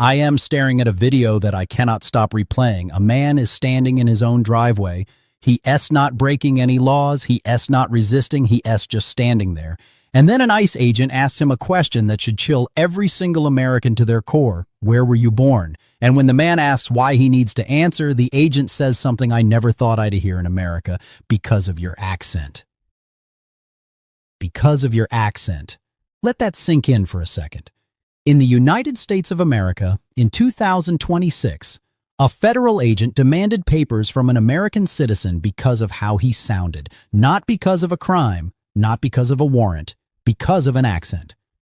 I am staring at a video that I cannot stop replaying. A man is standing in his own driveway. He not breaking any laws. He not resisting. He just standing there. And then an ICE agent asks him a question that should chill every single American to their core. Where were you born? And when the man asks why he needs to answer, the agent says something I never thought I'd hear in America. Because of your accent. Because of your accent. Let that sink in for a second. In the United States of America, in 2026, a federal agent demanded papers from an American citizen because of how he sounded, not because of a crime, not because of a warrant, because of an accent.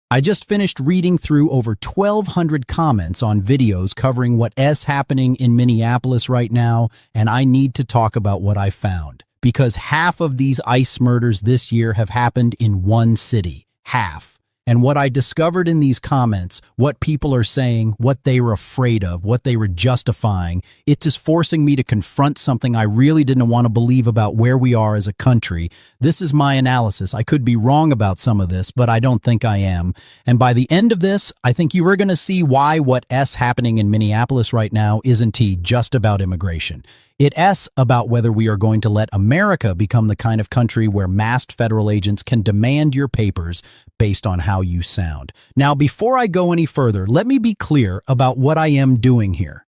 I just finished reading through over 1,200 comments on videos covering what's happening in Minneapolis right now, and I need to talk about what I found. Because half of these ICE murders this year have happened in one city. Half. And what I discovered in these comments, what people are saying, what they were afraid of, what they were justifying, it is forcing me to confront something I really didn't want to believe about where we are as a country. This is my analysis. I could be wrong about some of this, but I don't think I am. And by the end of this, I think you are going to see why what's happening in Minneapolis right now isn't just about immigration. It's about whether we are going to let America become the kind of country where masked federal agents can demand your papers based on how you sound. Now, before I go any further, let me be clear about what I am doing here.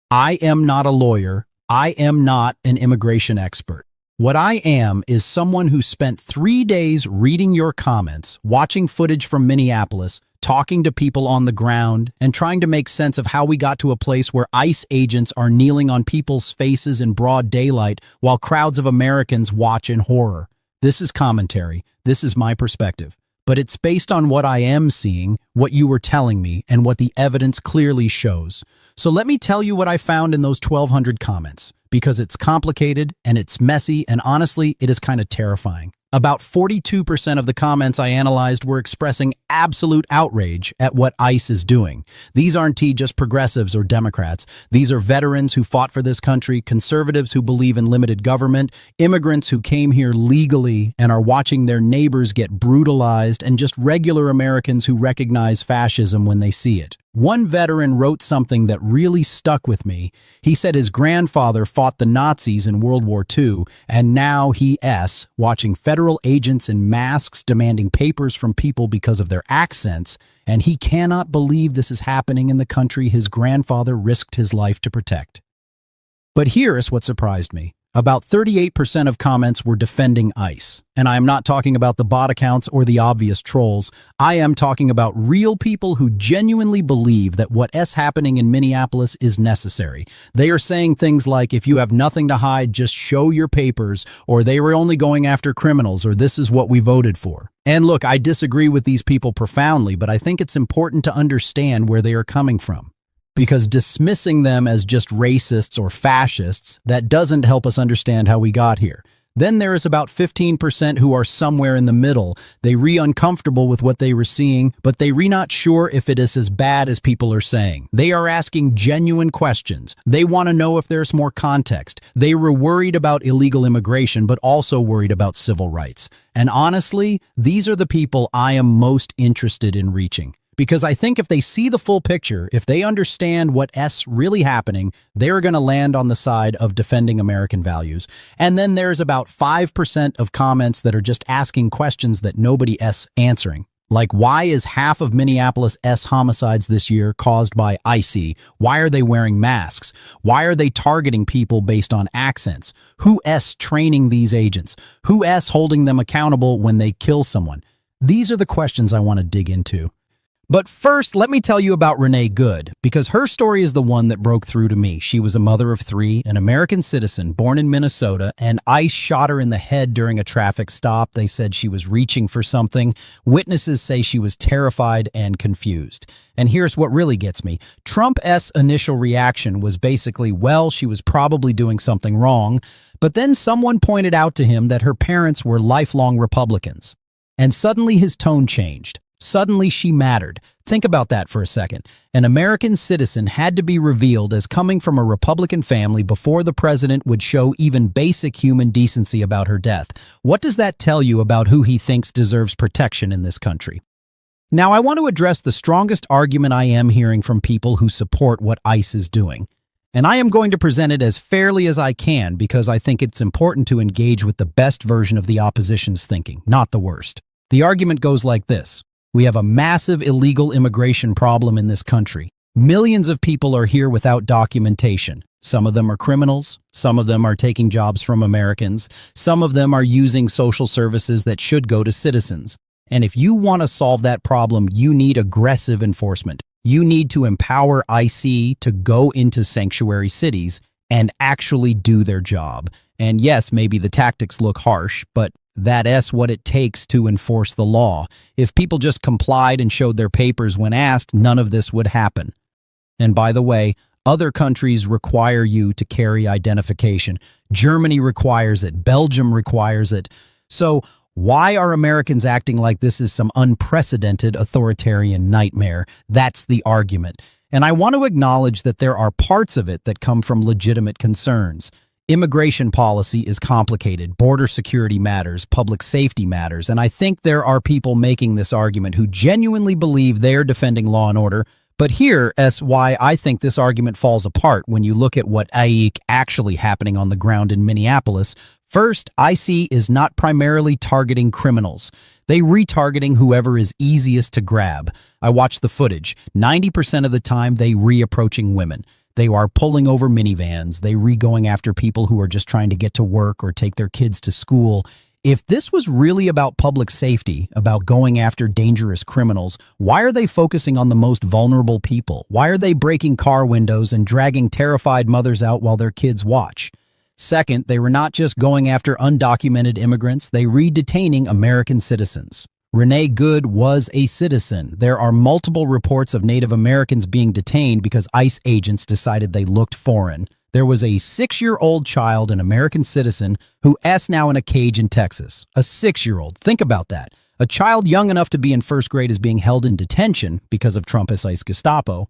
I am not a lawyer. I am not an immigration expert. What I am is someone who spent 3 days reading your comments, watching footage from Minneapolis, talking to people on the ground, and trying to make sense of how we got to a place where ICE agents are kneeling on people's faces in broad daylight while crowds of Americans watch in horror. This is commentary. This is my perspective. But it's based on what I am seeing, what you were telling me, and what the evidence clearly shows. So let me tell you what I found in those 1,200 comments, because it's complicated and it's messy, and honestly, it is kind of terrifying. About 42% of the comments I analyzed were expressing absolute outrage at what ICE is doing. These aren't just progressives or Democrats. These are veterans who fought for this country, conservatives who believe in limited government, immigrants who came here legally and are watching their neighbors get brutalized, and just regular Americans who recognize fascism when they see it. One veteran wrote something that really stuck with me. He said his grandfather fought the Nazis in World War II, and now he's watching federal agents in masks demanding papers from people because of their accents, and he cannot believe this is happening in the country his grandfather risked his life to protect. But here's what surprised me. About 38% of comments were defending ICE. And I am not talking about the bot accounts or the obvious trolls. I am talking about real people who genuinely believe that what's happening in Minneapolis is necessary. They are saying things like, if you have nothing to hide, just show your papers, or they were only going after criminals, or this is what we voted for. And look, I disagree with these people profoundly, but I think it's important to understand where they are coming from. Because dismissing them as just racists or fascists, that doesn't help us understand how we got here. Then there is about 15% who are somewhere in the middle. They uncomfortable with what they were seeing, but they not sure if it is as bad as people are saying. They are asking genuine questions. They want to know if there's more context. They were worried about illegal immigration, but also worried about civil rights. And honestly, these are the people I am most interested in reaching. Because I think if they see the full picture, if they understand what's really happening, they're going to land on the side of defending American values. And then there's about 5% of comments that are just asking questions that nobody's answering. Like, why is half of Minneapolis' homicides this year caused by ICE? Why are they wearing masks? Why are they targeting people based on accents? Who's training these agents? Who's holding them accountable when they kill someone? These are the questions I want to dig into. But first, let me tell you about Renee Good, because her story is the one that broke through to me. She was a mother of 3, an American citizen, born in Minnesota, and ICE shot her in the head during a traffic stop. They said she was reaching for something. Witnesses say she was terrified and confused. And here's what really gets me. Trump's initial reaction was basically, well, she was probably doing something wrong. But then someone pointed out to him that her parents were lifelong Republicans. And suddenly his tone changed. Suddenly she mattered. Think about that for a second. An American citizen had to be revealed as coming from a Republican family before the president would show even basic human decency about her death. What does that tell you about who he thinks deserves protection in this country? Now, I want to address the strongest argument I am hearing from people who support what ICE is doing. And I am going to present it as fairly as I can because I think it's important to engage with the best version of the opposition's thinking, not the worst. The argument goes like this. We have a massive illegal immigration problem in this country. Millions of people are here without documentation. Some of them are criminals. Some of them are taking jobs from Americans. Some of them are using social services that should go to citizens. And if you want to solve that problem, you need aggressive enforcement. You need to empower ICE to go into sanctuary cities and actually do their job. And yes, maybe the tactics look harsh, but that's what it takes to enforce the law. If people just complied and showed their papers when asked, none of this would happen. And by the way, other countries require you to carry identification. Germany requires it. Belgium requires it. So why are Americans acting like this is some unprecedented authoritarian nightmare? That's the argument. And I want to acknowledge that there are parts of it that come from legitimate concerns. Immigration policy is complicated. Border security matters. Public safety matters. And I think there are people making this argument who genuinely believe they're defending law and order. But here's why I think this argument falls apart when you look at what is actually happening on the ground in Minneapolis. First, ICE is not primarily targeting criminals. They retargeting whoever is easiest to grab. I watched the footage. 90% of the time, they reapproaching women. They are pulling over minivans. They going after people who are just trying to get to work or take their kids to school. If this was really about public safety, about going after dangerous criminals, why are they focusing on the most vulnerable people? Why are they breaking car windows and dragging terrified mothers out while their kids watch? Second, they were not just going after undocumented immigrants, they re-detaining American citizens. Renee Good was a citizen. There are multiple reports of Native Americans being detained because ICE agents decided they looked foreign. There was a 6-year-old child, an American citizen, who is now in a cage in Texas. A 6-year-old. Think about that. A child young enough to be in first grade is being held in detention because of Trump's ICE Gestapo.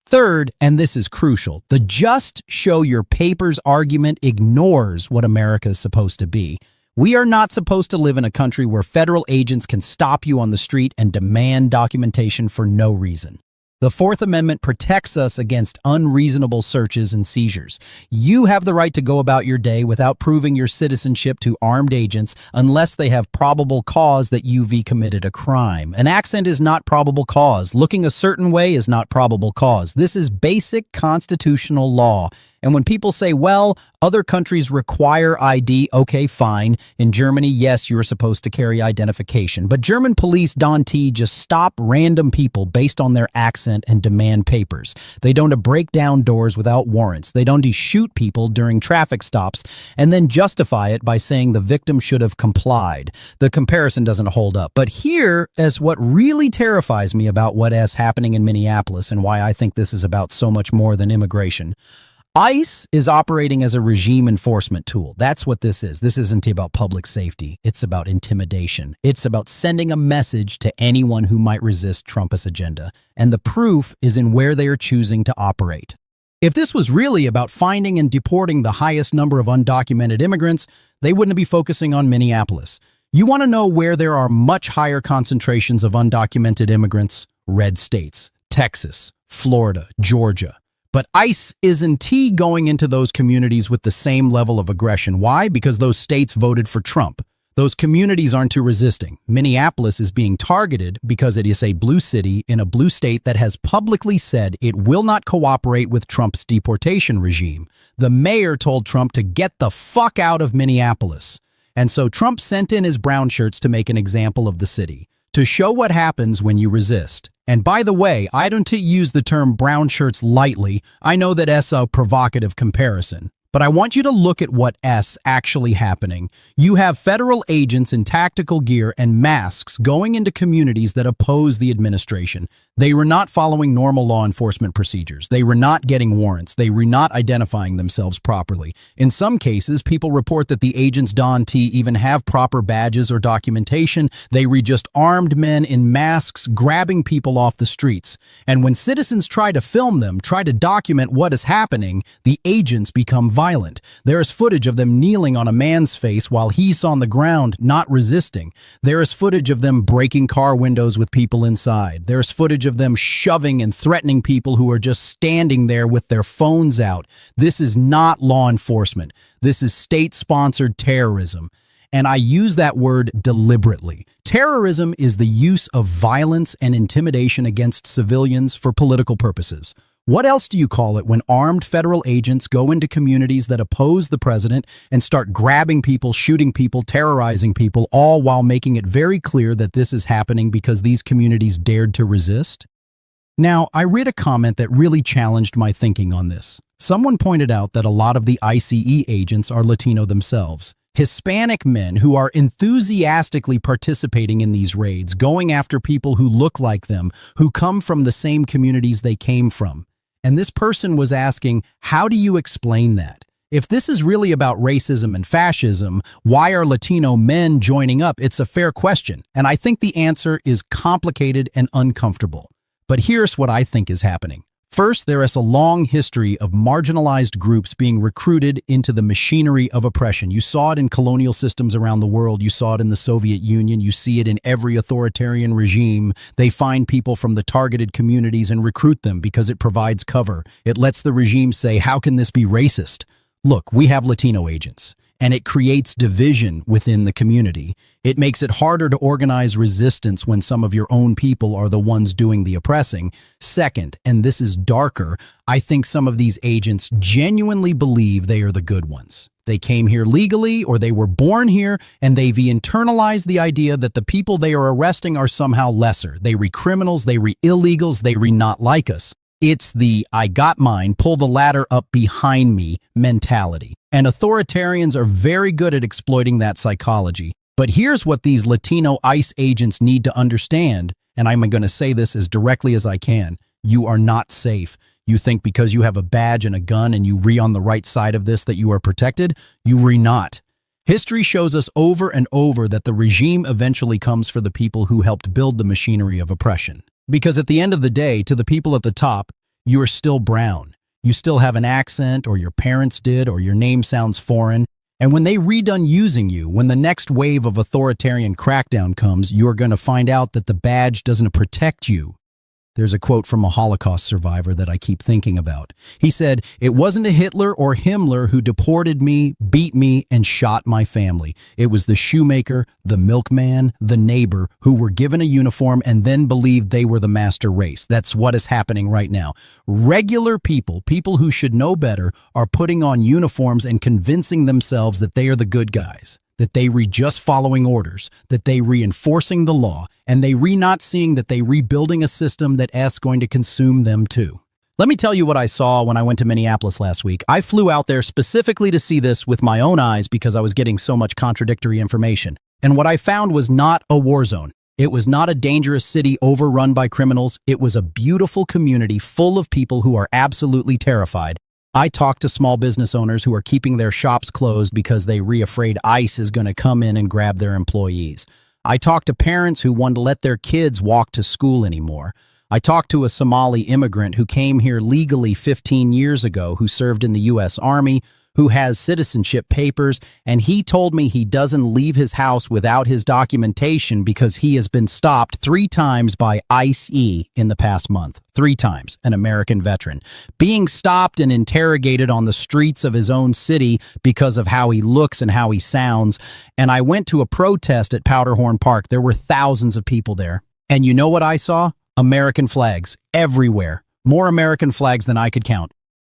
Third, and this is crucial, the just show your papers argument ignores what America is supposed to be. We are not supposed to live in a country where federal agents can stop you on the street and demand documentation for no reason. The Fourth Amendment protects us against unreasonable searches and seizures. You have the right to go about your day without proving your citizenship to armed agents unless they have probable cause that you've committed a crime. An accent is not probable cause. Looking a certain way is not probable cause. This is basic constitutional law. And when people say, well, other countries require ID, okay, fine. In Germany, yes, you're supposed to carry identification. But German police don't just stop random people based on their accent and demand papers. They don't break down doors without warrants. They don't shoot people during traffic stops and then justify it by saying the victim should have complied. The comparison doesn't hold up. But here is what really terrifies me about what is happening in Minneapolis and why I think this is about so much more than immigration. ICE is operating as a regime enforcement tool. That's what this is. This isn't about public safety. It's about intimidation. It's about sending a message to anyone who might resist Trump's agenda. And the proof is in where they are choosing to operate. If this was really about finding and deporting the highest number of undocumented immigrants, they wouldn't be focusing on Minneapolis. You want to know where there are much higher concentrations of undocumented immigrants? Red states, Texas, Florida, Georgia. But ICE isn't going into those communities with the same level of aggression. Why? Because those states voted for Trump. Those communities aren't too resisting. Minneapolis is being targeted because it is a blue city in a blue state that has publicly said it will not cooperate with Trump's deportation regime. The mayor told Trump to get the fuck out of Minneapolis. And so Trump sent in his brown shirts to make an example of the city, to show what happens when you resist. And by the way, I don't use the term brown shirts lightly. I know that it's a provocative comparison. But I want you to look at what's actually happening. You have federal agents in tactical gear and masks going into communities that oppose the administration. They were not following normal law enforcement procedures. They were not getting warrants. They were not identifying themselves properly. In some cases, people report that the agents don't even have proper badges or documentation. They were just armed men in masks grabbing people off the streets. And when citizens try to film them, try to document what is happening, the agents become violent. violent. There is footage of them kneeling on a man's face while he's on the ground, not resisting. There is footage of them breaking car windows with people inside. There is footage of them shoving and threatening people who are just standing there with their phones out. This is not law enforcement. This is state-sponsored terrorism. And I use that word deliberately. Terrorism is the use of violence and intimidation against civilians for political purposes. What else do you call it when armed federal agents go into communities that oppose the president and start grabbing people, shooting people, terrorizing people, all while making it very clear that this is happening because these communities dared to resist? Now, I read a comment that really challenged my thinking on this. Someone pointed out that a lot of the ICE agents are Latino themselves. Hispanic men who are enthusiastically participating in these raids, going after people who look like them, who come from the same communities they came from. And this person was asking, how do you explain that? If this is really about racism and fascism, why are Latino men joining up? It's a fair question, and I think the answer is complicated and uncomfortable. But here's what I think is happening. First, there is a long history of marginalized groups being recruited into the machinery of oppression. You saw it in colonial systems around the world. You saw it in the Soviet Union. You see it in every authoritarian regime. They find people from the targeted communities and recruit them because it provides cover. It lets the regime say, how can this be racist? Look, we have Latino agents, and it creates division within the community. It makes it harder to organize resistance when some of your own people are the ones doing the oppressing. Second, and this is darker, I think some of these agents genuinely believe they are the good ones. They came here legally or they were born here, and they've internalized the idea that the people they are arresting are somehow lesser. They re-criminals, they re-illegals, they re-not like us. It's the I got mine, pull the ladder up behind me mentality. And authoritarians are very good at exploiting that psychology. But here's what these Latino ICE agents need to understand, and I'm going to say this as directly as I can. You are not safe. You think because you have a badge and a gun and you on the right side of this that you are protected? You not. History shows us over and over that the regime eventually comes for the people who helped build the machinery of oppression. Because at the end of the day, to the people at the top, you are still brown. You still have an accent, or your parents did, or your name sounds foreign. And when they redone using you, when the next wave of authoritarian crackdown comes, you're going to find out that the badge doesn't protect you. There's a quote from a Holocaust survivor that I keep thinking about. He said, "It wasn't a Hitler or Himmler who deported me, beat me, and shot my family. It was the shoemaker, the milkman, the neighbor who were given a uniform and then believed they were the master race." That's what is happening right now. Regular people, people who should know better, are putting on uniforms and convincing themselves that they are the good guys, that they just following orders, that they reinforcing the law, and they not seeing that they rebuilding a system that is going to consume them too. Let me tell you what I saw when I went to Minneapolis last week. I flew out there specifically to see this with my own eyes because I was getting so much contradictory information. And what I found was not a war zone. It was not a dangerous city overrun by criminals. It was a beautiful community full of people who are absolutely terrified. I talked to small business owners who are keeping their shops closed because they afraid ICE is going to come in and grab their employees. I talked to parents who wanted to let their kids walk to school anymore. I talked to a Somali immigrant who came here legally 15 years ago, who served in the U.S. Army, who has citizenship papers, and he told me he doesn't leave his house without his documentation because he has been stopped 3 times by ICE in the past month. 3 times, an American veteran. Being stopped and interrogated on the streets of his own city because of how he looks and how he sounds. And I went to a protest at Powderhorn Park. There were thousands of people there. And you know what I saw? American flags everywhere. More American flags than I could count.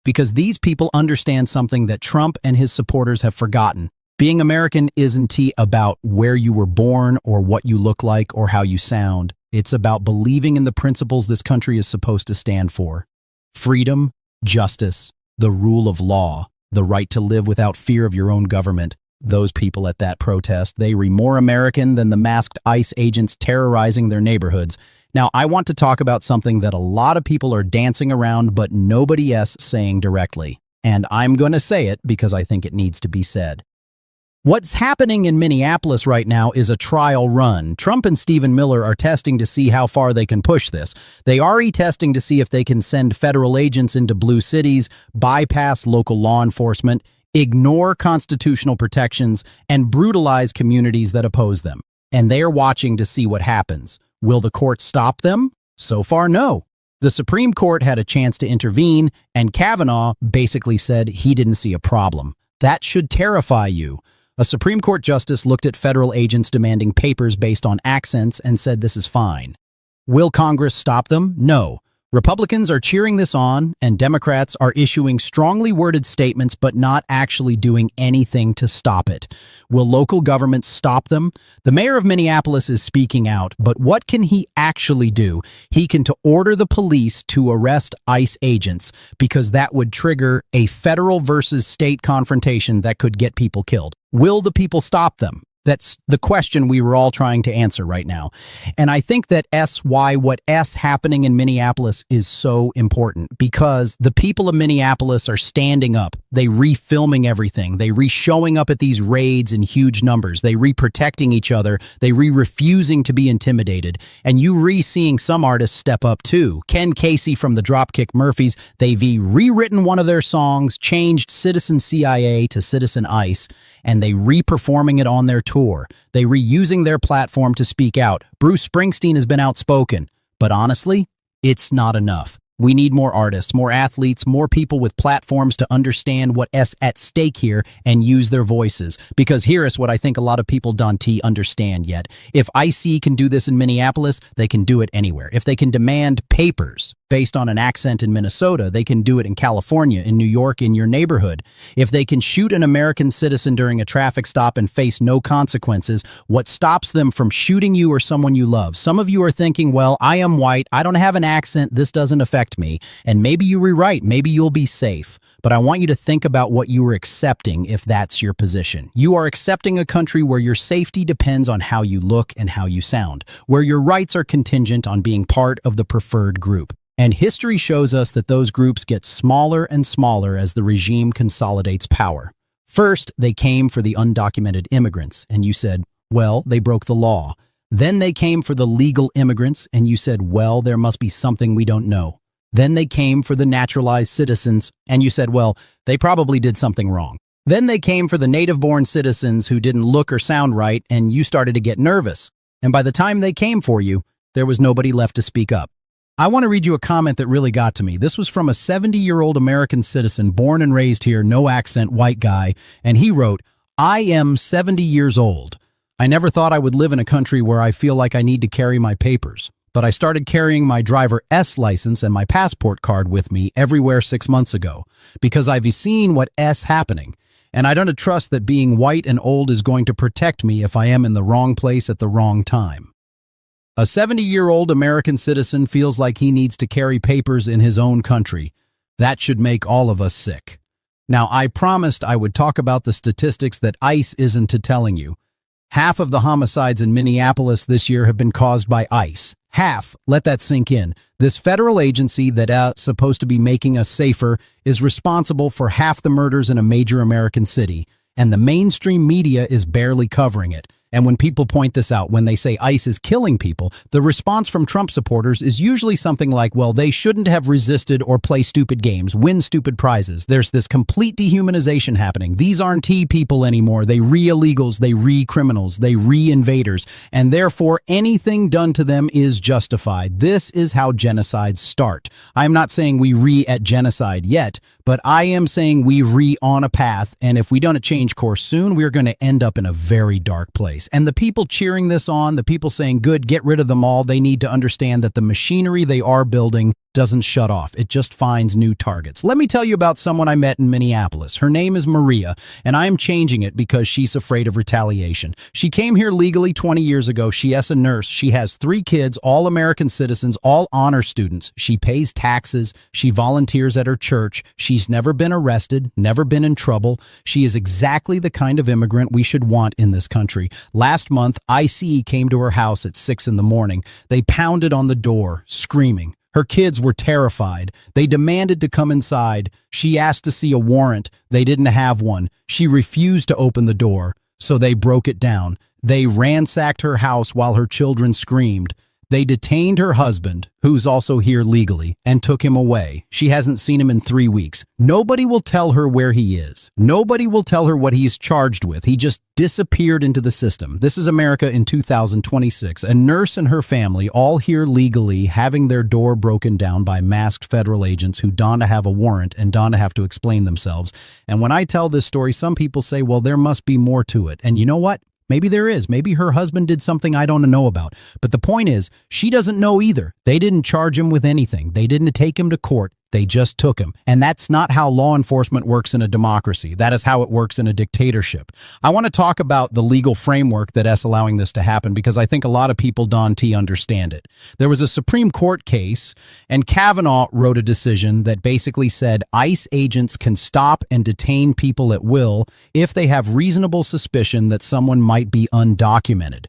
Because these people understand something that Trump and his supporters have forgotten. Being American isn't about where you were born or what you look like or how you sound. It's about believing in the principles this country is supposed to stand for. Freedom, justice, the rule of law, the right to live without fear of your own government. Those people at that protest, they were more American than the masked ICE agents terrorizing their neighborhoods. Now, I want to talk about something that a lot of people are dancing around, but nobody else saying directly. And I'm going to say it because I think it needs to be said. What's happening in Minneapolis right now is a trial run. Trump and Stephen Miller are testing to see how far they can push this. They are testing to see if they can send federal agents into blue cities, bypass local law enforcement, ignore constitutional protections, and brutalize communities that oppose them. And they are watching to see what happens. Will the court stop them? So far, no. The Supreme Court had a chance to intervene, and Kavanaugh basically said he didn't see a problem. That should terrify you. A Supreme Court justice looked at federal agents demanding papers based on accents and said this is fine. Will Congress stop them? No. Republicans are cheering this on, and Democrats are issuing strongly worded statements but not actually doing anything to stop it. Will local governments stop them? The mayor of Minneapolis is speaking out, but what can he actually do? He can order the police to arrest ICE agents because that would trigger a federal versus state confrontation that could get people killed. Will the people stop them? That's the question we were all trying to answer right now. And I think that what's happening in Minneapolis is so important because the people of Minneapolis are standing up. They refilming everything. They showing up at these raids in huge numbers. They protecting each other. They refusing to be intimidated. And you seeing some artists step up too. Ken Casey from the Dropkick Murphys, they've rewritten one of their songs, changed Citizen CIA to Citizen ICE, and they re-performing it on their tour. They reusing their platform to speak out. Bruce Springsteen has been outspoken, but honestly, it's not enough. We need more artists, more athletes, more people with platforms to understand what's at stake here and use their voices. Because here's what I think a lot of people don't understand yet. If ICE can do this in Minneapolis, they can do it anywhere. If they can demand papers based on an accent in Minnesota, they can do it in California, in New York, in your neighborhood. If they can shoot an American citizen during a traffic stop and face no consequences, what stops them from shooting you or someone you love? Some of you are thinking, well, I am white, I don't have an accent, this doesn't affect me. And maybe you rewrite, maybe you'll be safe. But I want you to think about what you are accepting if that's your position. You are accepting a country where your safety depends on how you look and how you sound, where your rights are contingent on being part of the preferred group. And history shows us that those groups get smaller and smaller as the regime consolidates power. First, they came for the undocumented immigrants, and you said, well, they broke the law. Then they came for the legal immigrants, and you said, well, there must be something we don't know. Then they came for the naturalized citizens, and you said, well, they probably did something wrong. Then they came for the native-born citizens who didn't look or sound right, and you started to get nervous. And by the time they came for you, there was nobody left to speak up. I want to read you a comment that really got to me. This was from a 70-year-old American citizen, born and raised here, no accent, white guy, and he wrote, I am 70 years old. I never thought I would live in a country where I feel like I need to carry my papers. But I started carrying my driver's license and my passport card with me everywhere 6 months ago because I've seen what's happening. And I don't trust that being white and old is going to protect me if I am in the wrong place at the wrong time. A 70-year-old American citizen feels like he needs to carry papers in his own country. That should make all of us sick. Now, I promised I would talk about the statistics that ICE isn't telling you. Half of the homicides in Minneapolis this year have been caused by ICE. Half. Let that sink in. This federal agency that's supposed to be making us safer is responsible for half the murders in a major American city, and the mainstream media is barely covering it. And when people point this out, when they say ICE is killing people, the response from Trump supporters is usually something like, well, they shouldn't have resisted or play stupid games, win stupid prizes. There's this complete dehumanization happening. These aren't people anymore. They illegals, they criminals, they invaders, and therefore anything done to them is justified. This is how genocides start. I'm not saying we at genocide yet, but I am saying we on a path, and if we don't change course soon, we're going to end up in a very dark place. And the people cheering this on, the people saying, good, get rid of them all, they need to understand that the machinery they are building doesn't shut off. It just finds new targets. Let me tell you about someone I met in Minneapolis. Her name is Maria, and I am changing it because she's afraid of retaliation. She came here legally 20 years ago. She is a nurse. She has 3 kids, all American citizens, all honor students. She pays taxes. She volunteers at her church. She's never been arrested, never been in trouble. She is exactly the kind of immigrant we should want in this country. Last month, ICE came to her house at 6 in the morning. They pounded on the door, screaming. Her kids were terrified. They demanded to come inside. She asked to see a warrant. They didn't have one. She refused to open the door. So they broke it down. They ransacked her house while her children screamed. They detained her husband, who's also here legally, and took him away. She hasn't seen him in 3 weeks. Nobody will tell her where he is. Nobody will tell her what he's charged with. He just disappeared into the system. This is America in 2026. A nurse and her family, all here legally, having their door broken down by masked federal agents who don to have a warrant and don to have to explain themselves. And when I tell this story, some people say, well, there must be more to it. And you know what? Maybe there is. Maybe her husband did something I don't know about. But the point is, she doesn't know either. They didn't charge him with anything. They didn't take him to court. They just took him. And that's not how law enforcement works in a democracy. That is how it works in a dictatorship. I want to talk about the legal framework that's allowing this to happen because I think a lot of people, Don T, understand it. There was a Supreme Court case, and Kavanaugh wrote a decision that basically said ICE agents can stop and detain people at will if they have reasonable suspicion that someone might be undocumented.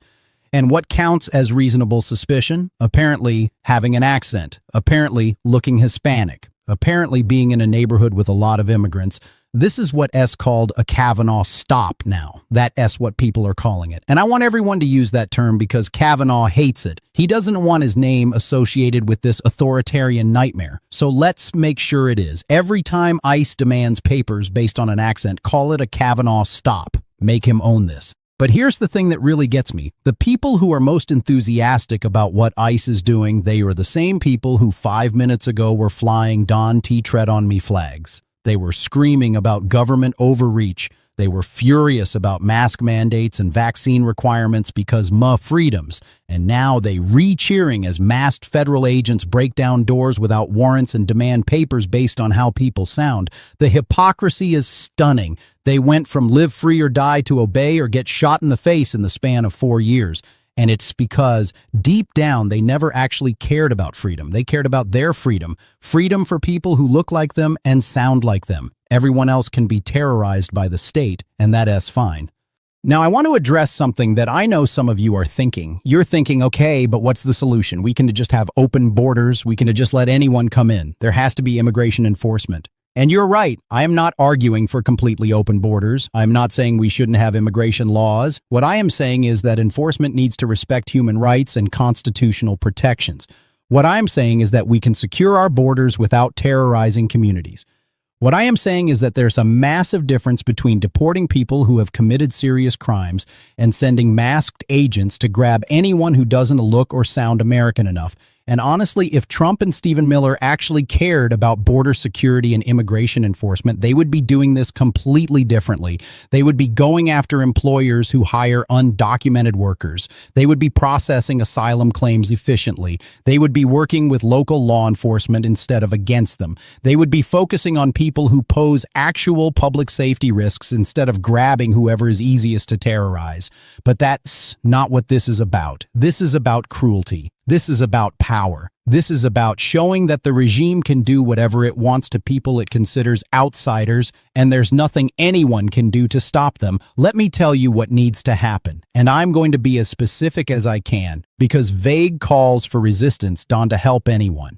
And what counts as reasonable suspicion? Apparently having an accent, apparently looking Hispanic, apparently being in a neighborhood with a lot of immigrants. This is what S called a Kavanaugh stop now. That S what people are calling it. And I want everyone to use that term because Kavanaugh hates it. He doesn't want his name associated with this authoritarian nightmare. So let's make sure it is. Every time ICE demands papers based on an accent, call it a Kavanaugh stop. Make him own this. But here's the thing that really gets me. The people who are most enthusiastic about what ICE is doing, they are the same people who 5 minutes ago were flying Don T. Tread on Me flags. They were screaming about government overreach. They were furious about mask mandates and vaccine requirements because freedoms. And now they re-cheering as masked federal agents break down doors without warrants and demand papers based on how people sound. The hypocrisy is stunning. They went from live free or die to obey or get shot in the face in the span of 4 years. And it's because deep down, they never actually cared about freedom. They cared about their freedom. Freedom for people who look like them and sound like them. Everyone else can be terrorized by the state, and that's fine. Now, I want to address something that I know some of you are thinking. You're thinking, okay, but what's the solution? We can just have open borders. We can just let anyone come in. There has to be immigration enforcement. And you're right. I am not arguing for completely open borders. I'm not saying we shouldn't have immigration laws. What I am saying is that enforcement needs to respect human rights and constitutional protections. What I'm saying is that we can secure our borders without terrorizing communities. What I am saying is that there's a massive difference between deporting people who have committed serious crimes and sending masked agents to grab anyone who doesn't look or sound American enough. And honestly, if Trump and Stephen Miller actually cared about border security and immigration enforcement, they would be doing this completely differently. They would be going after employers who hire undocumented workers. They would be processing asylum claims efficiently. They would be working with local law enforcement instead of against them. They would be focusing on people who pose actual public safety risks instead of grabbing whoever is easiest to terrorize. But that's not what this is about. This is about cruelty. This is about power. This is about showing that the regime can do whatever it wants to people it considers outsiders, and there's nothing anyone can do to stop them. Let me tell you what needs to happen, and I'm going to be as specific as I can, because vague calls for resistance don't help anyone.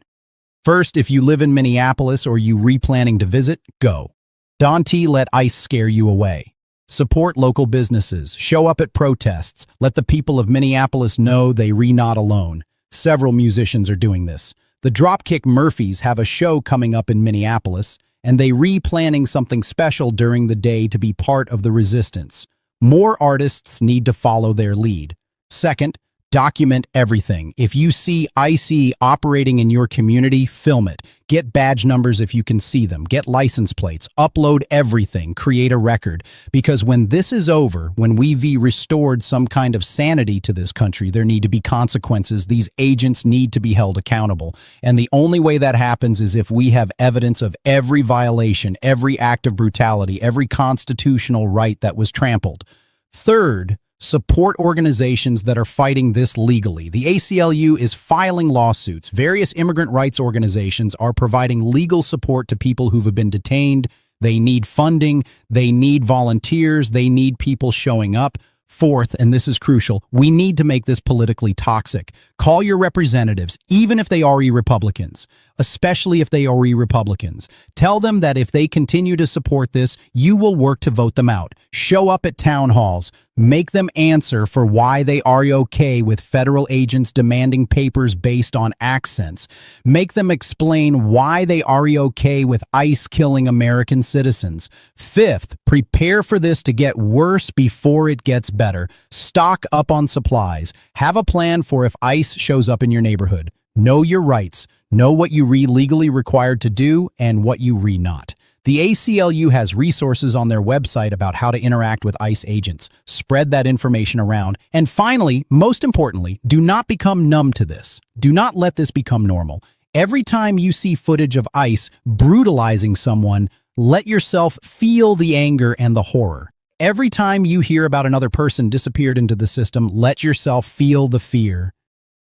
First, if you live in Minneapolis or you replanning to visit, go. Don't let ICE scare you away. Support local businesses. Show up at protests. Let the people of Minneapolis know they're not alone. Several musicians are doing this. The Dropkick Murphys have a show coming up in Minneapolis, and they planning something special during the day to be part of the resistance. More artists need to follow their lead. Second, document everything. If you see ICE operating in your community, film it. Get badge numbers if you can see them. Get license plates. Upload everything. Create a record. Because when this is over, when we've restored some kind of sanity to this country, there need to be consequences. These agents need to be held accountable. And the only way that happens is if we have evidence of every violation, every act of brutality, every constitutional right that was trampled. Third, support organizations that are fighting this legally. The ACLU is filing lawsuits. Various immigrant rights organizations are providing legal support to people who have been detained. They need funding. They need volunteers. They need people showing up. Fourth, and this is crucial, we need to make this politically toxic. Call your representatives, even if they are Republicans, especially if they are Republicans. Tell them that if they continue to support this, you will work to vote them out. Show up at town halls. Make them answer for why they are okay with federal agents demanding papers based on accents. Make them explain why they are okay with ICE killing American citizens. Fifth, prepare for this to get worse before it gets better. Stock up on supplies. Have a plan for if ICE shows up in your neighborhood. Know your rights. Know what you are legally required to do and what you are not. The ACLU has resources on their website about how to interact with ICE agents. Spread that information around. And finally, most importantly, do not become numb to this. Do not let this become normal. Every time you see footage of ICE brutalizing someone, let yourself feel the anger and the horror. Every time you hear about another person disappeared into the system, let yourself feel the fear.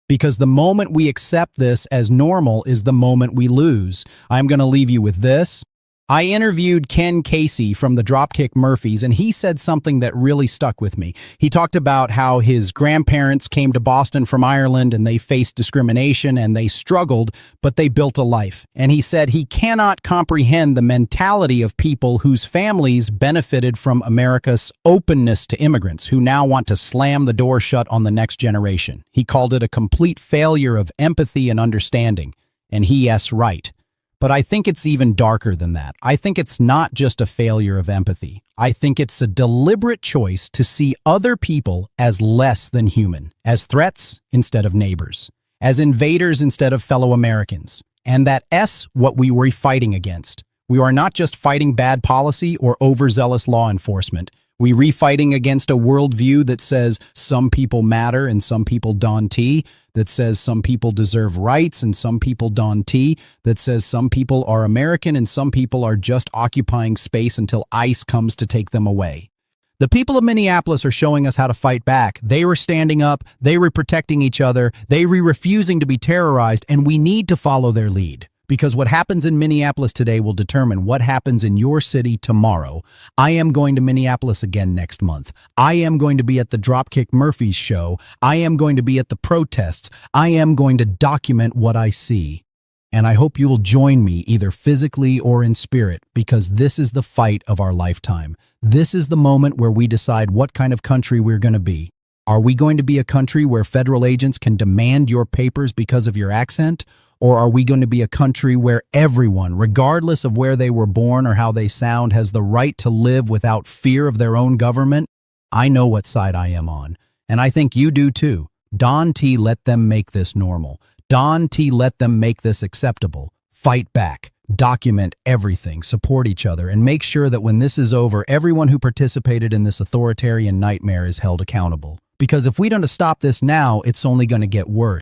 Because the moment we accept this as normal is the moment we lose. I'm going to leave you with this. I interviewed Ken Casey from the Dropkick Murphys, and he said something that really stuck with me. He talked about how his grandparents came to Boston from Ireland and they faced discrimination and they struggled, but they built a life. And he said he cannot comprehend the mentality of people whose families benefited from America's openness to immigrants who now want to slam the door shut on the next generation. He called it a complete failure of empathy and understanding. And yes, right. But I think it's even darker than that. I think it's not just a failure of empathy. I think it's a deliberate choice to see other people as less than human, as threats instead of neighbors, as invaders instead of fellow Americans. And that's what we were fighting against. We are not just fighting bad policy or overzealous law enforcement. We are fighting against a worldview that says some people matter and some people don't, that says some people deserve rights and some people don't, that says some people are American and some people are just occupying space until ICE comes to take them away. The people of Minneapolis are showing us how to fight back. They were standing up, they were protecting each other, they were refusing to be terrorized, and we need to follow their lead. Because what happens in Minneapolis today will determine what happens in your city tomorrow. I am going to Minneapolis again next month. I am going to be at the Dropkick Murphys show. I am going to be at the protests. I am going to document what I see. And I hope you will join me either physically or in spirit, because this is the fight of our lifetime. This is the moment where we decide what kind of country we're going to be. Are we going to be a country where federal agents can demand your papers because of your accent? Or are we going to be a country where everyone, regardless of where they were born or how they sound, has the right to live without fear of their own government? I know what side I am on, and I think you do too. Let them make this normal. Let them make this acceptable. Fight back. Document everything, support each other, and make sure that when this is over, everyone who participated in this authoritarian nightmare is held accountable. Because if we don't stop this now, it's only going to get worse.